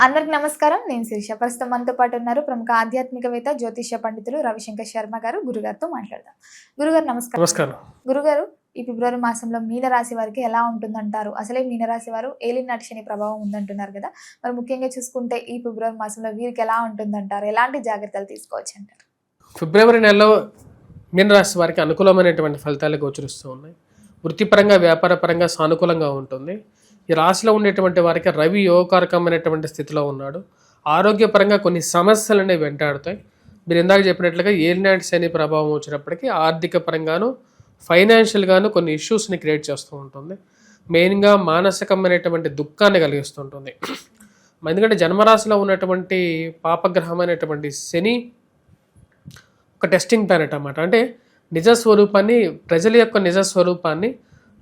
అందరికి నమస్కారం. నేను శిరీష. ప్రస్తుతం మనతో పాటు ఉన్నారు ప్రముఖ ఆధ్యాత్మికవేత్త, జ్యోతిష్య పండితులు రవిశంకర్ శర్మ గారు. గురుగారితో మాట్లాడదాం. గురుగారు నమస్కారం. నమస్కారం. గురుగారు, ఈ ఫిబ్రవరి మాసంలో మీనరాశి వారికి ఎలా ఉంటుందంటారు? అసలే మీనరాశి వారు ఏలినాటి శని ప్రభావం ఉందంటున్నారు కదా, మరి ముఖ్యంగా చూసుకుంటే ఈ ఫిబ్రవరి మాసంలో వీరికి ఎలా ఉంటుందంటారు? ఎలాంటి జాగ్రత్తలు తీసుకోవచ్చు అంటారు? ఫిబ్రవరి నెలలో మీనరాశి వారికి అనుకూలమైనటువంటి ఫలితాలు గోచరిస్తూ ఉన్నాయి. వృత్తిపరంగా, వ్యాపారపరంగా సానుకూలంగా ఉంటుంది. ఈ రాశిలో ఉండేటువంటి వారికి రవి యోగకారకమైనటువంటి స్థితిలో ఉన్నాడు. ఆరోగ్యపరంగా కొన్ని సమస్యలు అనేవి వెంటాడుతాయి. మీరు ఇందాక చెప్పినట్లుగా ఏలినాటి శని ప్రభావం వచ్చినప్పటికీ ఆర్థిక పరంగాను, ఫైనాన్షియల్గాను కొన్ని ఇష్యూస్ని క్రియేట్ చేస్తూ ఉంటుంది. మెయిన్గా మానసికమైనటువంటి దుఃఖాన్ని కలిగిస్తుంటుంది. ఎందుకంటే జన్మరాశిలో ఉన్నటువంటి పాపగ్రహమైనటువంటి శని ఒక టెస్టింగ్ ప్లానెట్ అన్నమాట. అంటే నిజస్వరూపాన్ని, ప్రజల యొక్క నిజస్వరూపాన్ని,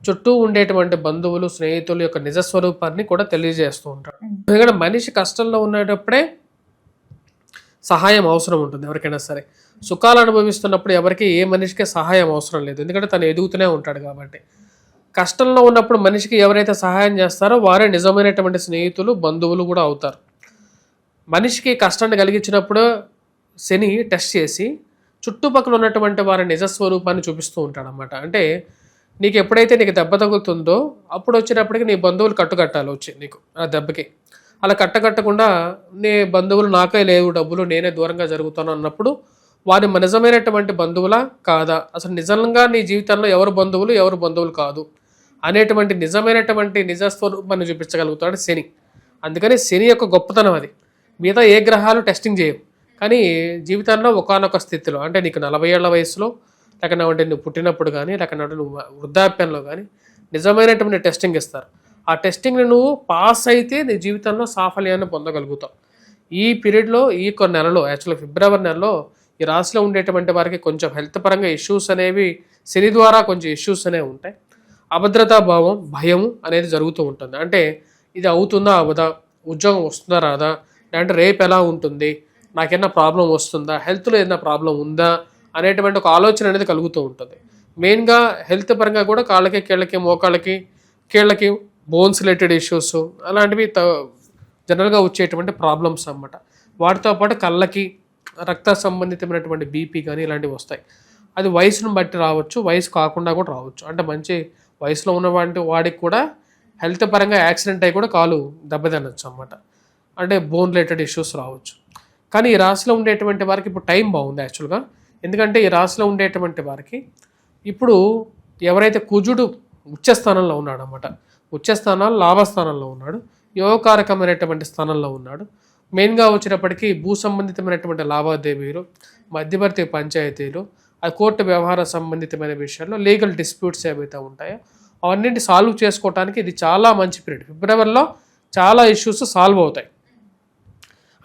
చుట్టూ ఉండేటువంటి బంధువులు, స్నేహితుల యొక్క నిజస్వరూపాన్ని కూడా తెలియజేస్తూ ఉంటాడు. ఎందుకంటే మనిషి కష్టంలో ఉండేటప్పుడే సహాయం అవసరం ఉంటుంది. ఎవరికైనా సరే సుఖాలు అనుభవిస్తున్నప్పుడు ఎవరికి ఏ మనిషికి సహాయం అవసరం లేదు. ఎందుకంటే తను ఎదుగుతూనే ఉంటాడు కాబట్టి. కష్టంలో ఉన్నప్పుడు మనిషికి ఎవరైతే సహాయం చేస్తారో వారే నిజమైనటువంటి స్నేహితులు, బంధువులు కూడా అవుతారు. మనిషికి కష్టాన్ని కలిగించినప్పుడు శని టెస్ట్ చేసి చుట్టుపక్కల ఉన్నటువంటి వారి నిజస్వరూపాన్ని చూపిస్తూ ఉంటాడు అన్నమాట. అంటే నీకు ఎప్పుడైతే నీకు దెబ్బ తగులుతుందో అప్పుడు వచ్చినప్పటికీ నీ బంధువులు కట్టుకట్టాలి వచ్చి నీకు ఆ దెబ్బకి. అలా కట్టకుండా నీ బంధువులు నాకే లేవు డబ్బులు, నేనే దూరంగా జరుగుతాను అన్నప్పుడు వారి నిజమైనటువంటి బంధువులా కాదా, అసలు నిజంగా నీ జీవితంలో ఎవరు బంధువులు కాదు అనేటువంటి నిజమైనటువంటి నిజస్వరూపాన్ని చూపించగలుగుతాడు శని. అందుకని శని యొక్క గొప్పతనం అది. మిగతా ఏ గ్రహాలు టెస్టింగ్ చేయవు, కానీ జీవితంలో ఒకానొక స్థితిలో, అంటే నీకు 40 ఏళ్ల వయసులో, లేకపోతే నువ్వు పుట్టినప్పుడు కానీ, లేకపోతే నువ్వు వృద్ధాప్యంలో కానీ నిజమైనటువంటి టెస్టింగ్ ఇస్తారు. ఆ టెస్టింగ్ని నువ్వు పాస్ అయితే నీ జీవితంలో సాఫల్యాన్ని పొందగలుగుతావు. ఈ పీరియడ్లో, ఈ కొన్ని నెలలో, యాక్చువల్గా ఫిబ్రవరి నెలలో ఈ రాశిలో ఉండేటువంటి వారికి కొంచెం హెల్త్ పరంగా ఇష్యూస్ అనేవి, శని ద్వారా కొంచెం ఇష్యూస్ అనేవి ఉంటాయి. అభద్రతా భావం, భయము అనేది జరుగుతూ ఉంటుంది. అంటే ఇది అవుతుందా అవదా, ఉద్యోగం వస్తుందా రాదా, లేదంటే రేపు ఎలా ఉంటుంది, నాకేమైనా ప్రాబ్లం వస్తుందా, హెల్త్లో ఏదైనా ప్రాబ్లం ఉందా అనేటువంటి ఒక ఆలోచన అనేది కలుగుతూ ఉంటుంది. మెయిన్గా హెల్త్ పరంగా కూడా కాళ్ళకి, కీళ్ళకి, మోకాళ్ళకి, కీళ్ళకి బోన్స్ రిలేటెడ్ ఇష్యూస్ అలాంటివి జనరల్గా వచ్చేటువంటి ప్రాబ్లమ్స్ అన్నమాట. వాటితో పాటు కళ్ళకి, రక్త సంబంధితమైనటువంటి బీపీ కానీ ఇలాంటివి వస్తాయి. అది వయసును బట్టి రావచ్చు, వయసు కాకుండా కూడా రావచ్చు. అంటే మంచి వయసులో ఉన్నటువంటి వాడికి కూడా హెల్త్ పరంగా యాక్సిడెంట్ అయ్యి కూడా కాలు దెబ్బతినచ్చు అన్నమాట. అంటే బోన్ రిలేటెడ్ ఇష్యూస్ రావచ్చు. కానీ ఈ రాశిలో ఉండేటువంటి వారికి ఇప్పుడు టైం బాగుంది యాక్చువల్గా. ఎందుకంటే ఈ రాశిలో ఉండేటువంటి వారికి ఇప్పుడు ఎవరైతే కుజుడు ఉచ్చస్థానంలో ఉన్నాడు అన్నమాట, ఉచ్చస్థానాలు లాభస్థానంలో ఉన్నాడు, యోగకారకమైనటువంటి స్థానంలో ఉన్నాడు. మెయిన్గా వచ్చినప్పటికీ భూ సంబంధితమైనటువంటి లావాదేవీలు, మధ్యవర్తి పంచాయతీలు, ఆ కోర్టు వ్యవహార సంబంధితమైన విషయాల్లో లీగల్ డిస్ప్యూట్స్ ఏవైతే ఉంటాయో అవన్నింటి సాల్వ్ చేసుకోవడానికి ఇది చాలా మంచి పీరియడ్. ఫిబ్రవరిలో చాలా ఇష్యూస్ సాల్వ్ అవుతాయి.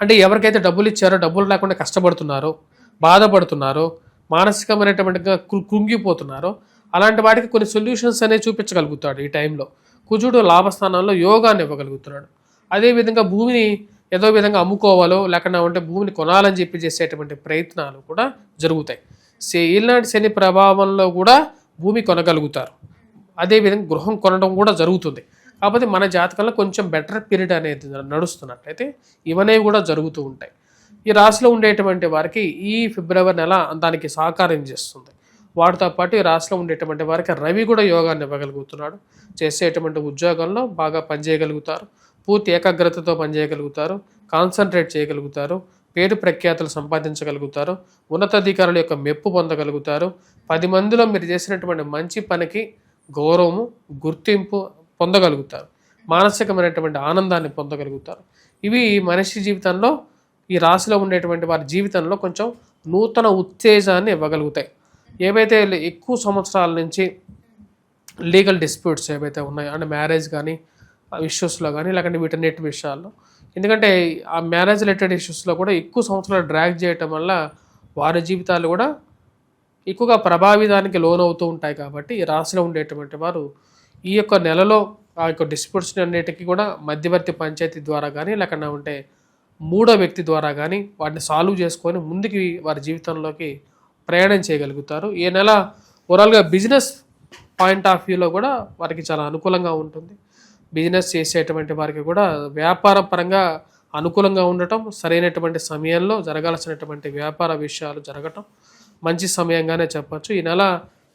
అంటే ఎవరికైతే డబ్బులు ఇచ్చారో, డబ్బులు లేకుండా కష్టపడుతున్నారో, బాధపడుతున్నారో, మానసికమైనటువంటిగా కృంగిపోతున్నారో అలాంటి వాటికి కొన్ని సొల్యూషన్స్ అనేవి చూపించగలుగుతాడు ఈ టైంలో. కుజుడు లాభస్థానాల్లో యోగాన్ని ఇవ్వగలుగుతున్నాడు. అదేవిధంగా భూమిని ఏదో విధంగా అమ్ముకోవాలో, లేకుండా భూమిని కొనాలని చెప్పి చేసేటువంటి ప్రయత్నాలు కూడా జరుగుతాయి. ఈనాటి శని ప్రభావంలో కూడా భూమి కొనగలుగుతారు. అదేవిధంగా గృహం కొనడం కూడా జరుగుతుంది. కాకపోతే మన జాతకంలో కొంచెం బెటర్ పీరియడ్ అనేది నడుస్తున్నట్లయితే ఇవనేవి కూడా జరుగుతూ ఉంటాయి. ఈ రాశిలో ఉండేటువంటి వారికి ఈ ఫిబ్రవరి నెల దానికి సహకారం చేస్తుంది. వాటితో పాటు ఈ రాశిలో ఉండేటువంటి వారికి రవి కూడా యోగాన్ని ఇవ్వగలుగుతున్నాడు. చేసేటువంటి ఉద్యోగంలో బాగా పనిచేయగలుగుతారు, పూర్తి ఏకాగ్రతతో పనిచేయగలుగుతారు, కాన్సన్ట్రేట్ చేయగలుగుతారు, పేరు ప్రఖ్యాతులు సంపాదించగలుగుతారు, ఉన్నతాధికారుల యొక్క మెప్పు పొందగలుగుతారు. 10 మందిలో మీరు చేసినటువంటి మంచి పనికి గౌరవము, గుర్తింపు పొందగలుగుతారు, మానసికమైనటువంటి ఆనందాన్ని పొందగలుగుతారు. ఇవి మనిషి జీవితంలో, ఈ రాశిలో ఉండేటువంటి వారి జీవితంలో కొంచెం నూతన ఉత్తేజాన్ని ఇవ్వగలుగుతాయి. ఏవైతే ఎక్కువ సంవత్సరాల నుంచి లీగల్ డిస్ప్యూట్స్ ఏవైతే ఉన్నాయో, అంటే మ్యారేజ్ కానీ ఇష్యూస్లో కానీ, లేకుంటే వీటన్నిటి విషయాల్లో, ఎందుకంటే ఆ మ్యారేజ్ రిలేటెడ్ ఇష్యూస్లో కూడా ఎక్కువ సంవత్సరాలు డ్రాగ్ చేయటం వల్ల వారి జీవితాలు కూడా ఎక్కువగా ప్రభావితానికి లోనవుతూ ఉంటాయి. కాబట్టి ఈ రాశిలో ఉండేటువంటి వారు ఈ యొక్క నెలలో ఆ యొక్క డిస్ప్యూట్స్ అన్నిటికీ కూడా మధ్యవర్తి పంచాయతీ ద్వారా కానీ, లేకుండా మూడో వ్యక్తి ద్వారా కానీ వాటిని సాల్వ్ చేసుకొని ముందుకి వారి జీవితంలోకి ప్రయాణం చేయగలుగుతారు. ఈ నెల ఓవరాల్గా బిజినెస్ పాయింట్ ఆఫ్ వ్యూలో కూడా వారికి చాలా అనుకూలంగా ఉంటుంది. బిజినెస్ చేసేటువంటి వారికి కూడా వ్యాపార పరంగా అనుకూలంగా ఉండటం, సరైనటువంటి సమయంలో జరగాల్సినటువంటి వ్యాపార విషయాలు జరగటం మంచి సమయంగానే చెప్పొచ్చు. ఈ నెల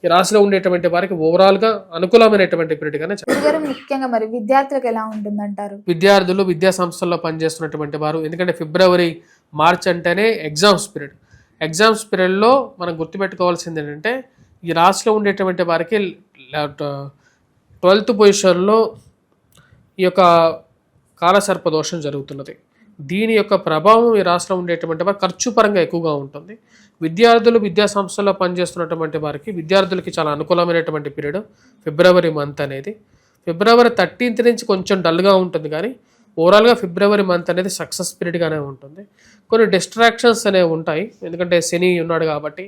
ఈ రాశిలో ఉండేటువంటి వారికి ఓవరాల్గా అనుకూలమైనటువంటి పీరియడ్గానే చెప్పచ్చు. గురుగారు ముఖ్యంగా మరి విద్యార్థులకు ఎలా ఉంటుందంటారు? విద్యార్థులు విద్యా సంస్థల్లో పనిచేస్తున్నటువంటి వారు, ఎందుకంటే ఫిబ్రవరి మార్చ్ అంటేనే ఎగ్జామ్స్ పీరియడ్. ఎగ్జామ్స్ పీరియడ్లో మనం గుర్తుపెట్టుకోవాల్సింది ఏంటంటే ఈ రాశిలో ఉండేటువంటి వారికి 12th పొజిషన్లో ఈ యొక్క కాలసర్ప దోషం జరుగుతున్నది. దీని యొక్క ప్రభావం ఈ రాశిలో ఉండేటువంటి వారు ఖర్చు పరంగా ఎక్కువగా ఉంటుంది. విద్యార్థులు విద్యా సంస్థల్లో పనిచేస్తున్నటువంటి వారికి విద్యార్థులకి చాలా అనుకూలమైనటువంటి పీరియడ్ ఫిబ్రవరి మంత్ అనేది. ఫిబ్రవరి 13th నుంచి కొంచెం డల్గా ఉంటుంది, కానీ ఓవరాల్గా ఫిబ్రవరి మంత్ అనేది సక్సెస్ పీరియడ్గానే ఉంటుంది. కొన్ని డిస్ట్రాక్షన్స్ అనేవి ఉంటాయి, ఎందుకంటే శని ఉన్నాడు కాబట్టి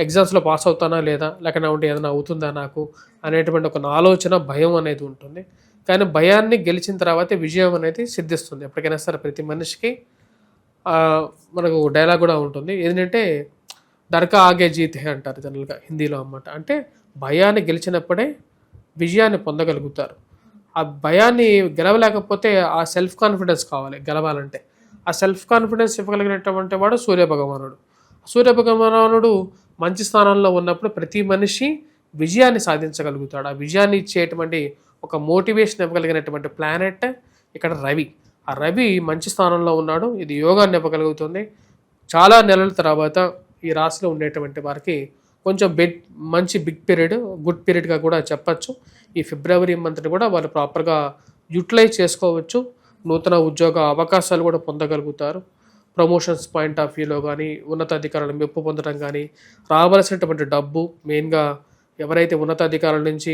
ఎగ్జామ్స్లో పాస్ అవుతానా లేదా, లేకపోతే ఏదైనా అవుతుందా నాకు అనేటువంటి ఒక ఆలోచన, భయం అనేది ఉంటుంది. కానీ భయాన్ని గెలిచిన తర్వాతే విజయం అనేది సిద్ధిస్తుంది. ఎప్పటికైనా సరే ప్రతి మనిషికి మనకు డైలాగ్ కూడా ఉంటుంది, ఏంటంటే దర్కా ఆగే జీత్ హే అంటారు జనరల్గా హిందీలో అన్నమాట. అంటే భయాన్ని గెలిచినప్పుడే విజయాన్ని పొందగలుగుతారు. ఆ భయాన్ని గెలవలేకపోతే ఆ సెల్ఫ్ కాన్ఫిడెన్స్ కావాలి గెలవాలంటే. ఆ సెల్ఫ్ కాన్ఫిడెన్స్ ఇవ్వగలిగినటువంటి వాడు సూర్యభగవానుడు. సూర్యభగవానుడు మంచి స్థానంలో ఉన్నప్పుడు ప్రతి మనిషి విజయాన్ని సాధించగలుగుతాడు. ఆ విజయాన్ని ఇచ్చేటువంటి ఒక మోటివేషన్ ఇవ్వగలిగినటువంటి ప్లానెట్ ఇక్కడ రవి. ఆ రవి మంచి స్థానంలో ఉన్నాడు, ఇది యోగాన్ని ఇవ్వగలుగుతుంది. చాలా నెలల తర్వాత ఈ రాశిలో ఉండేటువంటి వారికి కొంచెం మంచి బిగ్ పీరియడ్, గుడ్ పీరియడ్గా కూడా చెప్పచ్చు. ఈ ఫిబ్రవరి మంత్ని కూడా వాళ్ళు ప్రాపర్గా యూటిలైజ్ చేసుకోవచ్చు. నూతన ఉద్యోగ అవకాశాలు కూడా పొందగలుగుతారు. ప్రమోషన్స్ పాయింట్ ఆఫ్ వ్యూలో కానీ, ఉన్నతాధికారుల మెప్పు పొందడం కానీ, రావాల్సినటువంటి డబ్బు, మెయిన్గా ఎవరైతే ఉన్నతాధికారుల నుంచి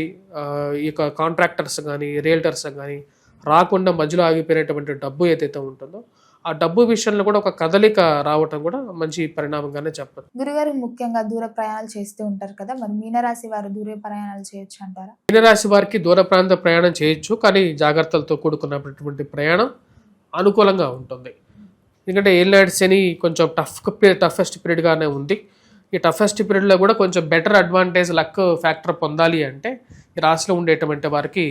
ఈ యొక్క కాంట్రాక్టర్స్ కానీ, రియల్టర్స్ కానీ రాకుండా మధ్యలో ఆగిపోయినటువంటి డబ్బు ఏదైతే ఉంటుందో ఆ డబ్బు విషయంలో కూడా ఒక కదలిక రావటం కూడా మంచి పరిణామంగానే చెప్పచ్చు. గురుగారు ముఖ్యంగా దూర ప్రయాణాలు చేస్తూ ఉంటారు కదా, మరి మీనరాశి వారు దూర ప్రయాణాలు చేయొచ్చు అంటారా? మీనరాశి వారికి దూర ప్రాంత ప్రయాణం చేయొచ్చు, కానీ జాగ్రత్తలతో కూడుకున్నటువంటి ప్రయాణం అనుకూలంగా ఉంటుంది. ఎందుకంటే ఏలినాటి శని కొంచెం టఫెస్ట్ పీరియడ్గానే ఉంది. ఈ టఫెస్ట్ పీరియడ్లో కూడా కొంచెం బెటర్ అడ్వాంటేజ్, లక్ ఫ్యాక్టర్ పొందాలి అంటే ఈ రాశిలో ఉండేటువంటి వారికి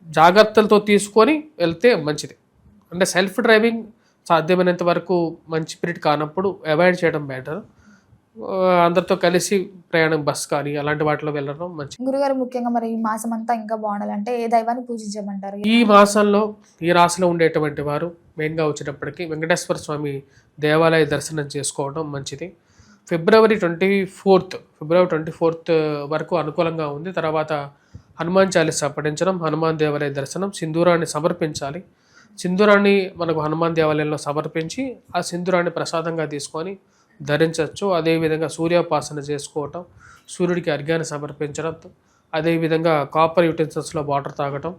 జాగ్రత్తలతో తీసుకొని వెళ్తే మంచిది. అంటే సెల్ఫ్ డ్రైవింగ్ సాధ్యమైనంత వరకు మంచి పీరియడ్ కానప్పుడు అవాయిడ్ చేయడం బెటర్. అందరితో కలిసి ప్రయాణం, బస్ కానీ అలాంటి వాటిలో వెళ్ళడం మంచిది. గురుగారు ముఖ్యంగా మరి ఈ మాసం అంతా ఇంకా బాగుండాలంటే ఏ దైవాన్ని పూజించమంటారు? ఈ మాసంలో ఈ రాశిలో ఉండేటువంటి వారు మెయిన్గా వచ్చేటప్పటికి వెంకటేశ్వర స్వామి దేవాలయ దర్శనం చేసుకోవడం మంచిది. ఫిబ్రవరి 24th వరకు అనుకూలంగా ఉంది. తర్వాత హనుమాన్ చాలీసా పఠించడం, హనుమాన్ దేవాలయ దర్శనం, సింధూరాన్ని సమర్పించాలి. సింధూరాన్ని మనకు హనుమాన్ దేవాలయంలో సమర్పించి ఆ సింధూరాన్ని ప్రసాదంగా తీసుకొని ధరించవచ్చు. అదేవిధంగా సూర్యోపాసన చేసుకోవటం, సూర్యుడికి అర్ఘ్యాన్ని సమర్పించడం, అదేవిధంగా కాపర్ యూటెన్సిల్స్లో వాటర్ తాగటం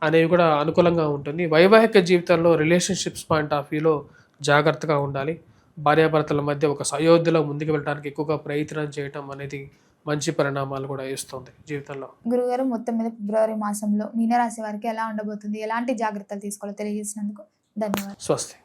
అనేవి కూడా అనుకూలంగా ఉంటుంది. వైవాహిక జీవితంలో రిలేషన్షిప్స్ పాయింట్ ఆఫ్ వ్యూలో జాగ్రత్తగా ఉండాలి. భార్యాభర్తల మధ్య ఒక సయోధ్యలో ముందుకు వెళ్ళడానికి ఎక్కువగా ప్రయత్నం చేయటం అనేది మంచి పరిణామాలు కూడా ఇస్తుంది జీవితంలో. గురుగారు మొత్తం మీద ఫిబ్రవరి మాసంలో మీనరాశి వారికి ఎలా ఉండబోతుంది, ఎలాంటి జాగ్రత్తలు తీసుకోవాలో తెలియజేసినందుకు ధన్యవాదాలు. స్వస్తి.